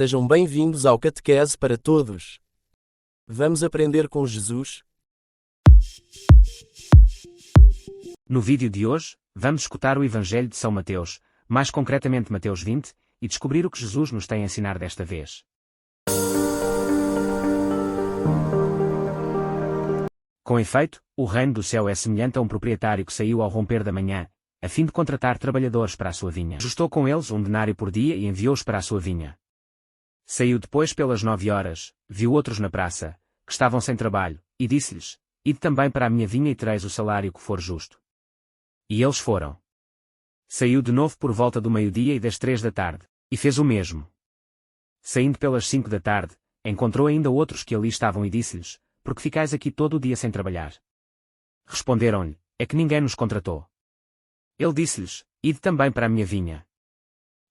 Sejam bem-vindos ao Catequese para Todos. Vamos aprender com Jesus? No vídeo de hoje, vamos escutar o Evangelho de São Mateus, mais concretamente Mateus 20, e descobrir o que Jesus nos tem a ensinar desta vez. Com efeito, o reino do céu é semelhante a um proprietário que saiu ao romper da manhã, a fim de contratar trabalhadores para a sua vinha. Ajustou com eles 1 denário por dia e enviou-os para a sua vinha. Saiu depois pelas 9 horas, viu outros na praça, que estavam sem trabalho, e disse-lhes: Ide também para a minha vinha e tereis o salário que for justo. E eles foram. Saiu de novo por volta do meio-dia e das 3 da tarde, e fez o mesmo. Saindo pelas 5 da tarde, encontrou ainda outros que ali estavam e disse-lhes: Por que ficais aqui todo o dia sem trabalhar? Responderam-lhe: É que ninguém nos contratou. Ele disse-lhes: Ide também para a minha vinha.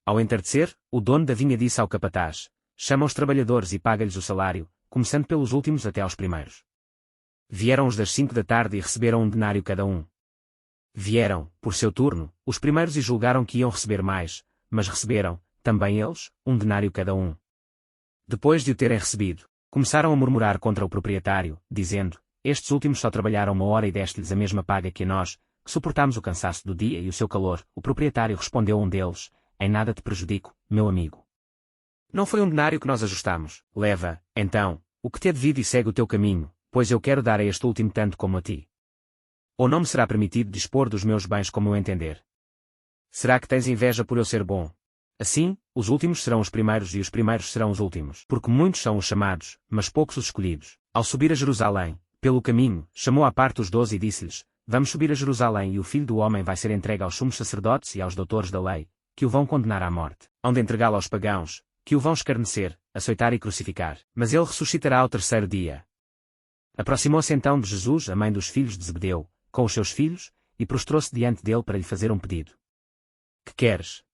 Ao entardecer, o dono da vinha disse ao capataz: Chama os trabalhadores e paga-lhes o salário, começando pelos últimos até aos primeiros. Vieram os das 5 da tarde e receberam 1 denário cada um. Vieram, por seu turno, os primeiros e julgaram que iam receber mais, mas receberam, também eles, 1 denário cada um. Depois de o terem recebido, começaram a murmurar contra o proprietário, dizendo: Estes últimos só trabalharam 1 hora e deste-lhes a mesma paga que a nós, que suportámos o cansaço do dia e o seu calor. O proprietário respondeu a um deles: Em nada te prejudico, meu amigo. Não foi 1 denário que nós ajustamos. Leva, então, o que te é devido e segue o teu caminho, pois eu quero dar a este último tanto como a ti. Ou não me será permitido dispor dos meus bens como eu entender? Será que tens inveja por eu ser bom? Assim, os últimos serão os primeiros e os primeiros serão os últimos. Porque muitos são os chamados, mas poucos os escolhidos. Ao subir a Jerusalém, pelo caminho, chamou à parte os 12 e disse-lhes: Vamos subir a Jerusalém e o Filho do Homem vai ser entregue aos sumos sacerdotes e aos doutores da lei, que o vão condenar à morte. Hão de entregá-lo aos pagãos, que o vão escarnecer, açoitar e crucificar. Mas ele ressuscitará ao 3º dia. Aproximou-se então de Jesus a mãe dos filhos de Zebedeu, com os seus filhos, e prostrou-se diante dele para lhe fazer um pedido. Que queres?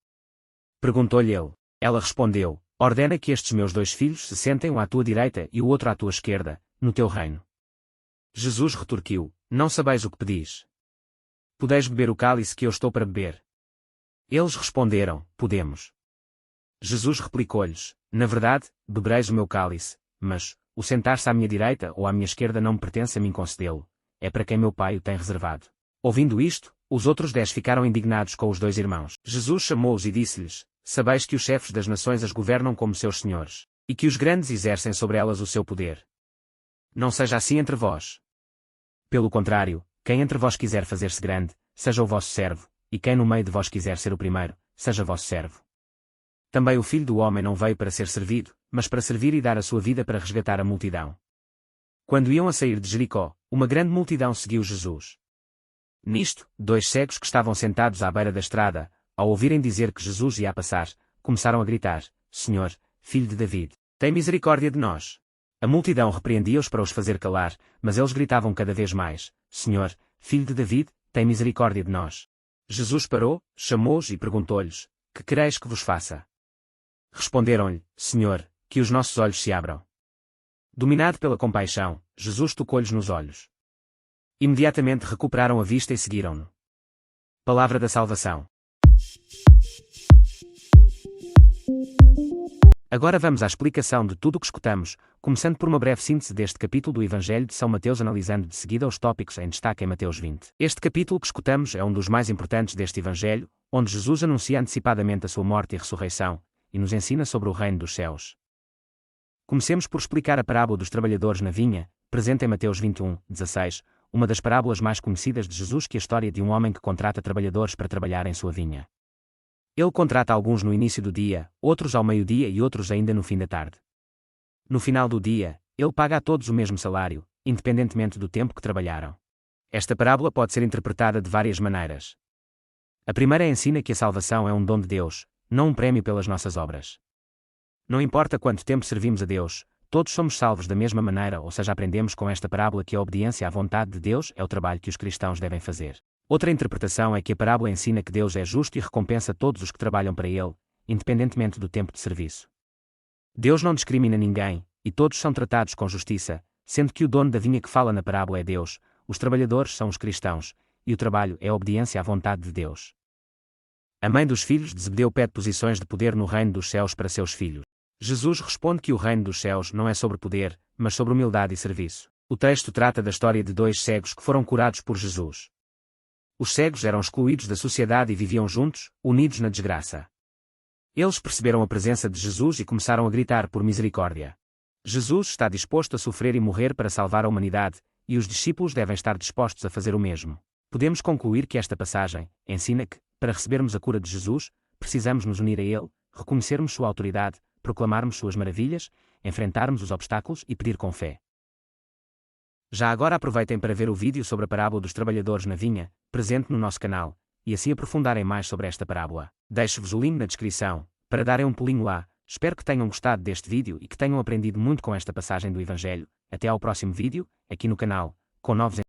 Perguntou-lhe ele. Ela respondeu: Ordena que estes meus 2 filhos se sentem um à tua direita e o outro à tua esquerda, no teu reino. Jesus retorquiu: Não sabeis o que pedis. Podeis beber o cálice que eu estou para beber? Eles responderam: Podemos. Jesus replicou-lhes: Na verdade, bebereis o meu cálice, mas o sentar-se à minha direita ou à minha esquerda não me pertence a mim concedê-lo, é para quem meu Pai o tem reservado. Ouvindo isto, os outros 10 ficaram indignados com os 2 irmãos. Jesus chamou-os e disse-lhes: Sabeis que os chefes das nações as governam como seus senhores, e que os grandes exercem sobre elas o seu poder. Não seja assim entre vós. Pelo contrário, quem entre vós quiser fazer-se grande, seja o vosso servo, e quem no meio de vós quiser ser o primeiro, seja vosso servo. Também o Filho do Homem não veio para ser servido, mas para servir e dar a sua vida para resgatar a multidão. Quando iam a sair de Jericó, uma grande multidão seguiu Jesus. Nisto, 2 cegos que estavam sentados à beira da estrada, ao ouvirem dizer que Jesus ia a passar, começaram a gritar: Senhor, Filho de David, tem misericórdia de nós. A multidão repreendia-os para os fazer calar, mas eles gritavam cada vez mais: Senhor, Filho de David, tem misericórdia de nós. Jesus parou, chamou-os e perguntou-lhes: Que quereis que vos faça? Responderam-lhe: Senhor, que os nossos olhos se abram. Dominado pela compaixão, Jesus tocou-lhes nos olhos. Imediatamente recuperaram a vista e seguiram-no. Palavra da salvação. Agora vamos à explicação de tudo o que escutamos, começando por uma breve síntese deste capítulo do Evangelho de São Mateus, analisando de seguida os tópicos em destaque em Mateus 20. Este capítulo que escutamos é um dos mais importantes deste Evangelho, onde Jesus anuncia antecipadamente a sua morte e ressurreição, e nos ensina sobre o reino dos céus. Comecemos por explicar a parábola dos trabalhadores na vinha, presente em Mateus 21:16, uma das parábolas mais conhecidas de Jesus, que é a história de um homem que contrata trabalhadores para trabalhar em sua vinha. Ele contrata alguns no início do dia, outros ao meio-dia e outros ainda no fim da tarde. No final do dia, ele paga a todos o mesmo salário, independentemente do tempo que trabalharam. Esta parábola pode ser interpretada de várias maneiras. A primeira ensina que a salvação é um dom de Deus, não um prémio pelas nossas obras. Não importa quanto tempo servimos a Deus, todos somos salvos da mesma maneira, ou seja, aprendemos com esta parábola que a obediência à vontade de Deus é o trabalho que os cristãos devem fazer. Outra interpretação é que a parábola ensina que Deus é justo e recompensa todos os que trabalham para Ele, independentemente do tempo de serviço. Deus não discrimina ninguém, e todos são tratados com justiça, sendo que o dono da vinha que fala na parábola é Deus, os trabalhadores são os cristãos, e o trabalho é a obediência à vontade de Deus. A mãe dos filhos de Zebedeu pede posições de poder no reino dos céus para seus filhos. Jesus responde que o reino dos céus não é sobre poder, mas sobre humildade e serviço. O texto trata da história de 2 cegos que foram curados por Jesus. Os cegos eram excluídos da sociedade e viviam juntos, unidos na desgraça. Eles perceberam a presença de Jesus e começaram a gritar por misericórdia. Jesus está disposto a sofrer e morrer para salvar a humanidade, e os discípulos devem estar dispostos a fazer o mesmo. Podemos concluir que esta passagem ensina que, para recebermos a cura de Jesus, precisamos nos unir a Ele, reconhecermos sua autoridade, proclamarmos suas maravilhas, enfrentarmos os obstáculos e pedir com fé. Já agora aproveitem para ver o vídeo sobre a parábola dos trabalhadores na vinha, presente no nosso canal, e assim aprofundarem mais sobre esta parábola. Deixo-vos o link na descrição, para darem um pulinho lá. Espero que tenham gostado deste vídeo e que tenham aprendido muito com esta passagem do Evangelho. Até ao próximo vídeo, aqui no canal, com novos